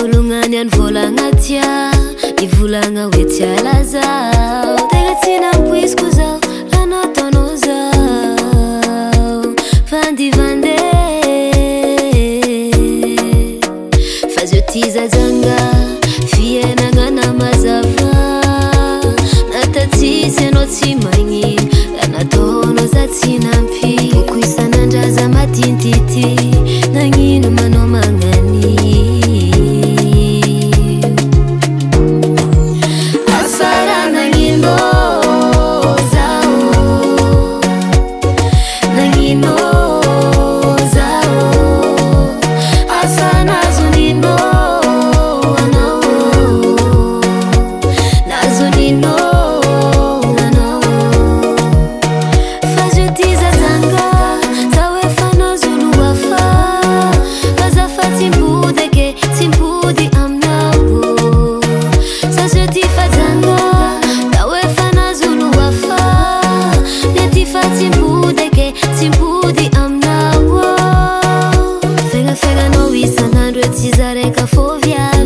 volongany any volagna tia ivolagna hoe tsy alazao tegna tsy nampoiziko zao raha nataonao zao vandivande fa zio ty zajanga fiainagna na mazava natatsisy anao tsy magnino raha nataonao za tsy nampy boko isan'andraza madintity nagnino manao magnany asara nagnino zao nagnino zao asa nazonino anao nazonino anao fa zio ty zazanga zao efa nazoloa fa za fa tsy mipody ake tsy mipody aminao sa zio ty fajanga zao efa nazoloa fa le ty fa tsy mipody ake tsy mipody aminao fegnafegnanao isan'andro e tsy zareka fô via